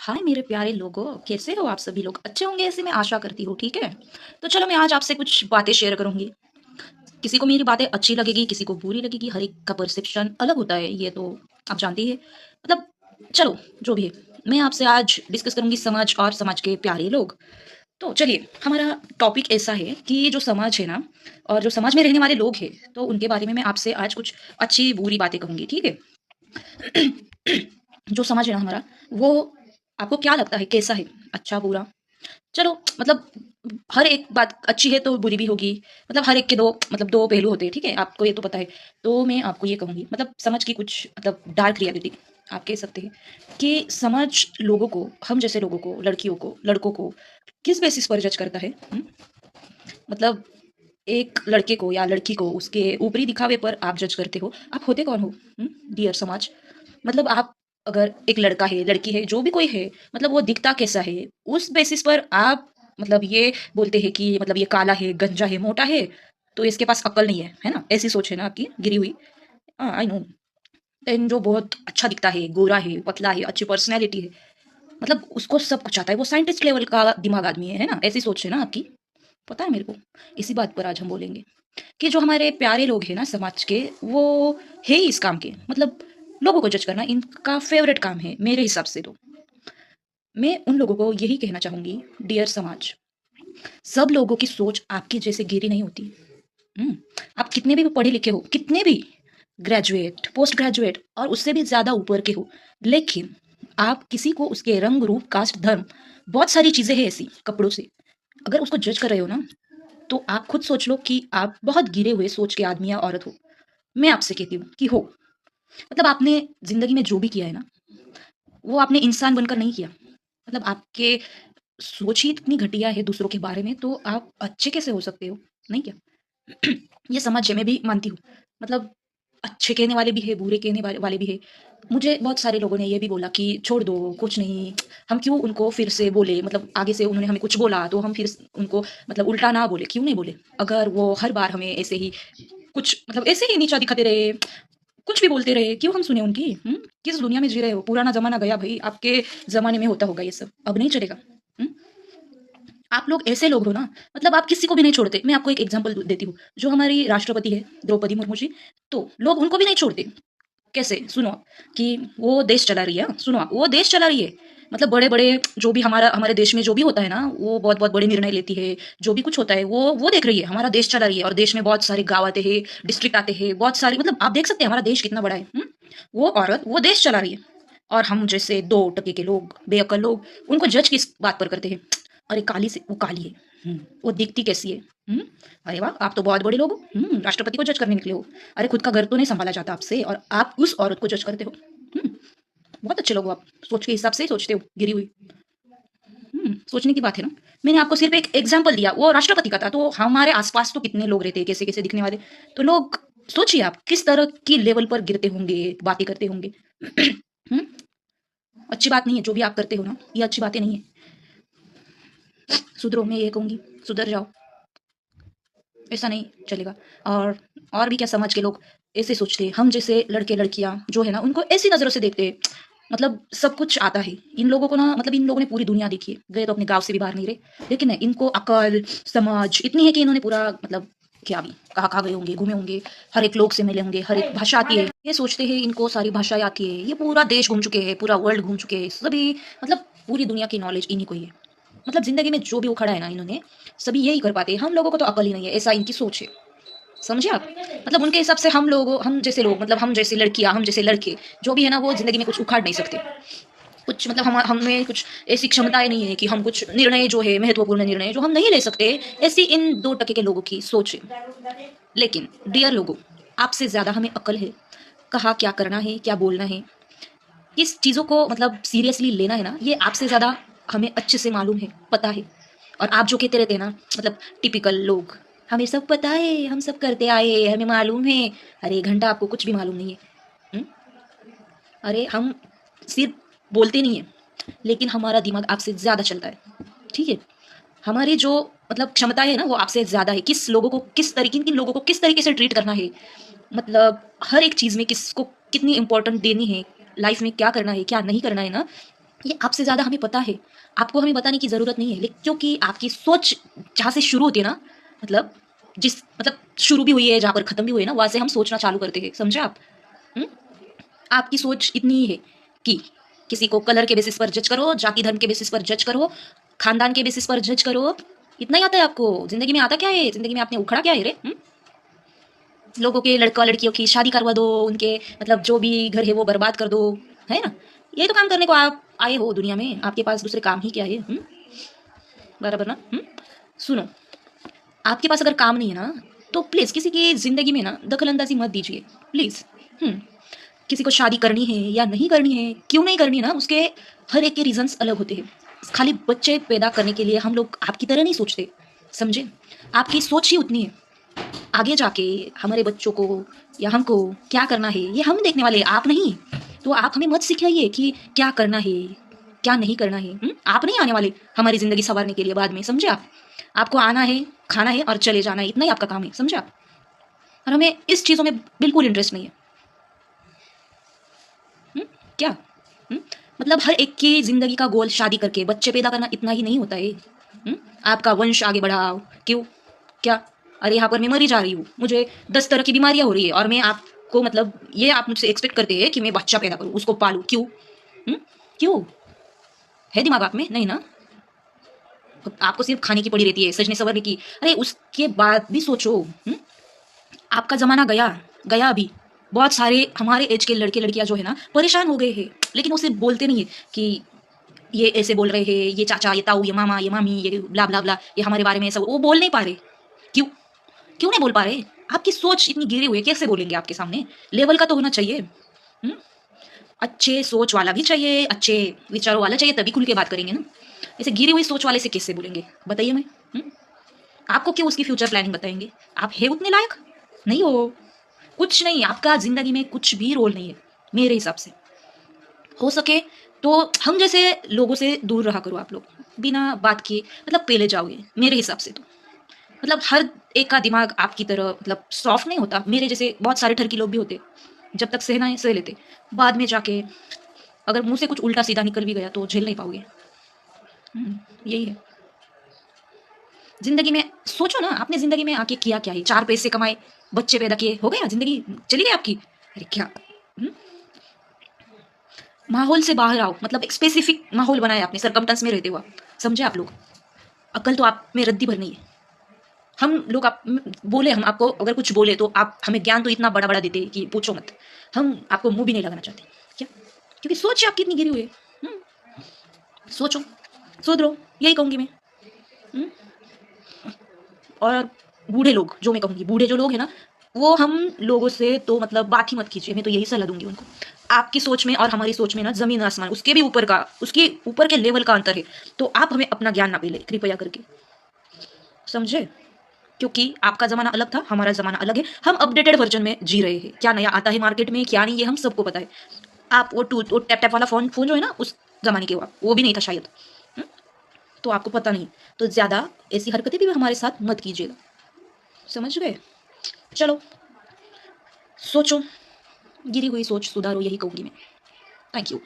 हाय मेरे प्यारे लोगों, कैसे हो आप सभी लोग? अच्छे होंगे ऐसे मैं आशा करती हूँ। ठीक है, तो चलो मैं आज आपसे कुछ बातें शेयर करूंगी। किसी को मेरी बातें अच्छी लगेगी, किसी को बुरी लगेगी। हर एक का परसेप्शन अलग होता है, ये तो आप जानते ही है। मतलब चलो, जो भी है, मैं आपसे आज डिस्कस करूंगी समाज और समाज के प्यारे लोग। तो चलिए, हमारा टॉपिक ऐसा है कि जो समाज है ना, और जो समाज में रहने वाले लोग हैं, तो उनके बारे में मैं आपसे आज कुछ अच्छी बुरी बातें कहूंगी। ठीक है। जो समाज है ना हमारा, वो आपको क्या लगता है कैसा है? अच्छा बुरा? चलो, मतलब हर एक बात अच्छी है तो बुरी भी होगी। मतलब हर एक के दो, मतलब दो पहलू होते हैं। ठीक है, आपको ये तो पता है। तो मैं आपको ये कहूंगी, मतलब समझ की कुछ मतलब डार्क रियलिटी आप कह सकते हैं कि समाज लोगों को, हम जैसे लोगों को, लड़कियों को, लड़कों को किस बेसिस पर जज करता है? मतलब एक लड़के को या लड़की को उसके ऊपरी दिखावे पर आप जज करते हो। आप होते कौन हो? डियर समाज। मतलब आप, अगर एक लड़का है, लड़की है, जो भी कोई है, मतलब वो दिखता कैसा है, उस बेसिस पर आप मतलब ये बोलते हैं कि मतलब ये काला है, गंजा है, मोटा है, तो इसके पास अक्ल नहीं है ना? ऐसी सोच है ना आपकी गिरी हुई। I know. देन जो बहुत अच्छा दिखता है, गोरा है, पतला है, अच्छी पर्सनैलिटी है, मतलब उसको सब कुछ आता है, वो साइंटिस्ट लेवल का दिमाग आदमी है ना? ऐसी सोच है ना आपकी। पता है मेरे को। इसी बात पर आज हम बोलेंगे कि जो हमारे प्यारे लोग हैं ना समाज के, वो है ही इस काम के, मतलब लोगों को जज करना इनका फेवरेट काम है मेरे हिसाब से। तो मैं उन लोगों को यही कहना चाहूंगी, डियर समाज, सब लोगों की सोच आपकी जैसे गिरी नहीं होती। हम्म आप कितने भी पढ़े लिखे हो, कितने भी ग्रेजुएट, पोस्ट ग्रेजुएट और उससे भी ज्यादा ऊपर के हो, लेकिन आप किसी को उसके रंग, रूप, कास्ट, धर्म, बहुत सारी चीजें हैं ऐसी, कपड़ों से अगर उसको जज कर रहे हो ना, तो आप खुद सोच लो कि आप बहुत गिरे हुए सोच के आदमी या औरत हो। मैं आपसे कहती हूँ कि हो। मतलब आपने जिंदगी में जो भी किया है ना, वो आपने इंसान बनकर नहीं किया। मतलब आपके सोच ही इतनी घटिया है दूसरों के बारे में, तो आप अच्छे कैसे हो सकते हो? नहीं क्या? ये समझ है, मैं भी मानती हूँ। मतलब अच्छे कहने वाले भी है, बुरे कहने वाले भी है। मुझे बहुत सारे लोगों ने ये भी बोला कि छोड़ दो, कुछ नहीं, हम क्यों उनको फिर से बोले, मतलब आगे से उन्होंने हमें कुछ बोला तो हम फिर उनको मतलब उल्टा ना बोले, क्यों नहीं बोले? अगर वो हर बार हमें ऐसे ही कुछ मतलब ऐसे ही नीचा दिखाते रहे, कुछ भी बोलते रहे, क्यों हम सुने उनकी? किस दुनिया में जी रहे हो? पुराना जमाना गया भाई, आपके जमाने में होता होगा ये सब, अब नहीं चलेगा। हम्म? आप लोग ऐसे लोग हो ना, मतलब आप किसी को भी नहीं छोड़ते। मैं आपको एक एग्जांपल देती हूँ। जो हमारी राष्ट्रपति है, द्रौपदी मुर्मू जी, तो लोग उनको भी नहीं छोड़ते। कैसे? सुनो, कि वो देश चला रही है। सुनो आप, वो देश चला रही है, मतलब बड़े बड़े जो भी हमारे देश में जो भी होता है ना, वो बहुत बहुत बड़े निर्णय लेती है। जो भी कुछ होता है वो देख रही है, हमारा देश चला रही है। और देश में बहुत सारे गांव आते हैं, डिस्ट्रिक्ट आते हैं, बहुत सारे, मतलब आप देख सकते हैं हमारा देश कितना बड़ा है। वो औरत वो देश चला रही है, और हम जैसे 2 टके के लोग, बेअकल लोग, उनको जज किस बात पर करते हैं? अरे काली से वो काली है, वो दिखती कैसी है? अरे वाह, आप तो बहुत बड़े लोग हो, राष्ट्रपति को जज करने निकले हो। अरे खुद का घर तो नहीं संभाला जाता आपसे, और आप उस औरत को जज करते हो। हम्म, बहुत अच्छे लोग हो आप, सोच के हिसाब से ही सोचते हो, गिरी हुई। सोचने की बात है ना। मैंने आपको सिर्फ एक एग्जाम्पल दिया, वो राष्ट्रपति का था, तो हमारे आसपास तो कितने लोग रहते हैं कैसे कैसे दिखने वाले। तो लोग, सोचिए आप किस तरह की लेवल पर गिरते होंगे, बातें करते होंगे। हम्म अच्छी बात नहीं है जो भी आप करते हो ना, ये अच्छी बातें नहीं है। सुधरो, मैं ये कहूंगी, सुधर जाओ, ऐसा नहीं चलेगा। और और भी क्या, समझ के लोग ऐसे सोचते हैं, हम जैसे लड़के लड़कियां जो है ना, उनको ऐसी नजरों से देखते हैं। मतलब सब कुछ आता है इन लोगों को ना, मतलब इन लोगों ने पूरी दुनिया देखी है, गए तो अपने गांव से भी बाहर नहीं रहे, लेकिन नहीं, इनको अकल समझ इतनी है कि इन्होंने पूरा, मतलब क्या भी कहाँ कहाँ गए होंगे, घूमे होंगे, हर एक लोग से मिले होंगे, हर एक भाषा आती है, ये सोचते हैं इनको सारी भाषाएं आती है, ये पूरा देश घूम चुके हैं, पूरा वर्ल्ड घूम चुके हैं सभी, मतलब पूरी दुनिया की नॉलेज इन्हीं को ही है। मतलब जिंदगी में जो भी उखड़ा है ना इन्होंने, सभी यही कर पाते हैं। हम लोगों को तो अकल ही नहीं है, ऐसा इनकी सोच है। समझे आप? मतलब उनके हिसाब से हम लोग, हम जैसे लोग, मतलब हम जैसी लड़कियां, हम जैसे लड़के, जो भी है ना, वो जिंदगी में कुछ उखाड़ नहीं सकते। कुछ मतलब हम हमें कुछ ऐसी क्षमताएं नहीं है कि हम कुछ निर्णय जो है, महत्वपूर्ण निर्णय जो हम नहीं ले सकते, ऐसी इन 2 टके के लोगों की सोच है। लेकिन डियर लोगों, आपसे ज्यादा हमें अकल है, कहाँ क्या करना है, क्या बोलना है, किस चीजों को मतलब सीरियसली लेना है ना, ये आपसे ज्यादा हमें अच्छे से मालूम है, पता है। और आप जो कहते रहते हैं ना, मतलब टिपिकल लोग, हमें सब पता है, हम सब करते आए, हमें मालूम है। अरे घंटा आपको कुछ भी मालूम नहीं है। हुँ? अरे हम सिर्फ बोलते नहीं है, लेकिन हमारा दिमाग आपसे ज्यादा चलता है। ठीक है। हमारी जो मतलब क्षमता है ना, वो आपसे ज्यादा है। किस लोगों को किस तरीके, किन लोगों को किस तरीके से ट्रीट करना है, मतलब हर एक चीज में किसको कितनी इंपॉर्टेंट देनी है, लाइफ में क्या करना है क्या नहीं करना है ना, ये आपसे ज़्यादा हमें पता है। आपको हमें बताने की ज़रूरत नहीं है, लेकिन क्योंकि आपकी सोच जहाँ से शुरू होती है ना, मतलब जिस मतलब शुरू भी हुई है, जहाँ पर ख़त्म भी हुई है ना, वहाँ से हम सोचना चालू करते हैं, समझे आप? हुँ? आपकी सोच इतनी ही है कि किसी को कलर के बेसिस पर जज करो, जाति धर्म के बेसिस पर जज करो, खानदान के बेसिस पर जज करो। इतना ही आता है आपको। ज़िंदगी में आता क्या है? ज़िंदगी में आपने उखड़ा क्या है रे? लोगों के लड़का-लड़कियों की शादी करवा दो, उनके मतलब जो भी घर है वो बर्बाद कर दो, है ना? यही तो काम करने को आप आए हो दुनिया में, आपके पास दूसरे काम ही क्या है? बराबर ना? सुनो, आपके पास अगर काम नहीं है ना, तो प्लीज़ किसी की ज़िंदगी में ना दखल-अंदाज़ी मत दीजिए, प्लीज़। हुँ, किसी को शादी करनी है या नहीं करनी है, क्यों नहीं करनी है ना, उसके हर एक के रीज़न्स अलग होते हैं। खाली बच्चे पैदा करने के लिए हम लोग आपकी तरह नहीं सोचते, समझे? आपकी सोच ही उतनी है। आगे जाके हमारे बच्चों को या हमको क्या करना है, ये हम देखने वाले हैं, आप नहीं। तो आप हमें मत सिखाइए कि क्या करना है, क्या नहीं करना है। आप नहीं आने वाले हमारी ज़िंदगी सँवारने के लिए बाद में, समझे आप? आपको आना है, खाना है और चले जाना है, इतना ही आपका काम है, समझे आप? और हमें इस चीज़ों में बिल्कुल इंटरेस्ट नहीं है। हुँ? क्या? हुँ? मतलब हर एक की ज़िंदगी का गोल शादी करके बच्चे पैदा करना इतना ही नहीं होता है। आपका वंश आगे बढ़ाओ, क्यों? क्या? अरे यहाँ पर मैं मरी जा रही हूँ, मुझे 10 तरह की बीमारियाँ हो रही है और मैं आपको मतलब ये आप मुझसे एक्सपेक्ट करते हैं कि मैं बच्चा पैदा करूँ, उसको पालूँ, क्यों? हुँ? क्यों? है दिमाग आप में? नहीं ना? आपको सिर्फ़ खाने की पड़ी रहती है, सजने-संवरने की। अरे उसके बाद भी सोचो, आपका ज़माना गया, गया अभी। बहुत सारे हमारे ऐज के लड़के-लड़कियाँ जो है ना, परेशान हो गए हैं, लेकिन वो सिर्फ़ बोलते नहीं है कि ये ऐसे बोल रहे हैं, ये चाचा, ये ताऊ, ये मामा, ये मामी, ये ब्ला ब्ला ब्ला, ये हमारे बारे में ऐसा वो बोल नहीं पा रहे। क्यों? क्यों नहीं बोल पा रहे? आपकी सोच इतनी गिरी हुई है, कैसे बोलेंगे आपके सामने? लेवल का तो होना चाहिए। हुँ? अच्छे सोच वाला भी चाहिए, अच्छे विचारों वाला चाहिए, तभी खुल के बात करेंगे ना। ऐसे गिरी हुई सोच वाले से कैसे बोलेंगे? बताइए मैं? हुँ? आपको क्यों उसकी फ्यूचर प्लानिंग बताएँगे? आप हैं उतने लायक? नहीं हो। कुछ नहीं, आपका ज़िंदगी में कुछ भी रोल नहीं है, मेरे हिसाब से। हो सके तो हम जैसे लोगों से दूर रहा करो आप लोग, बिना बात किए मतलब पेले जाओगे, मेरे हिसाब से तो। मतलब हर एक का दिमाग आपकी तरह मतलब सॉफ्ट नहीं होता, मेरे जैसे बहुत सारे ठरकी लोग भी होते। जब तक सहना है सह लेते, बाद में जाके अगर मुँह से कुछ उल्टा-सीधा निकल भी गया तो झेल नहीं पाओगे। यही है। ज़िंदगी में सोचो ना, आपने ज़िंदगी में आके किया क्या है? 4 पैसे कमाए, बच्चे पैदा किए, हो गया ज़िंदगी चली गई आपकी? अरे क्या! हुँ? माहौल से बाहर आओ, मतलब एक स्पेसिफिक माहौल बनाया आपने, सर्कमस्टेंस में रहते हो आप, समझे आप लोग? अक्ल तो आप में रद्दी भर नहीं है। हम लोग आप बोले, हम आपको अगर कुछ बोले तो आप हमें ज्ञान तो इतना बड़ा-बड़ा देते हैं कि पूछो मत। हम आपको मुँह भी नहीं लगाना चाहते। क्या? क्योंकि सोच आपकी इतनी गिरी हुई है। हुँ, सोचो, सुधरो, यही कहूँगी मैं। हुँ, और बूढ़े लोग, जो मैं कहूँगी, बूढ़े जो लोग हैं ना, वो हम लोगों से तो मतलब बात ही मत कीजिए, मैं तो यही सलाह दूँगी उनको। आपकी सोच में और हमारी सोच में ना ज़मीन-आसमान, उसके भी ऊपर का, उसके ऊपर के लेवल का अंतर है। तो आप हमें अपना ज्ञान ना पेलें, कृपया करके, समझे? क्योंकि आपका ज़माना अलग था, हमारा ज़माना अलग है। हम अपडेटेड वर्ज़न में जी रहे हैं। क्या नया आता है मार्केट में, क्या नहीं, ये हम सबको पता है। आप वो टैप-टैप वाला फ़ोन फ़ोन जो है ना, उस ज़माने के हो आप, वो भी नहीं था शायद। हुँ? तो आपको पता नहीं। तो ज़्यादा ऐसी हरकतें भी हमारे साथ मत कीजिएगा। समझ गए? चलो, सोचो, गिरी हुई सोच सुधारो, यही कहूँगी मैं। Thank you.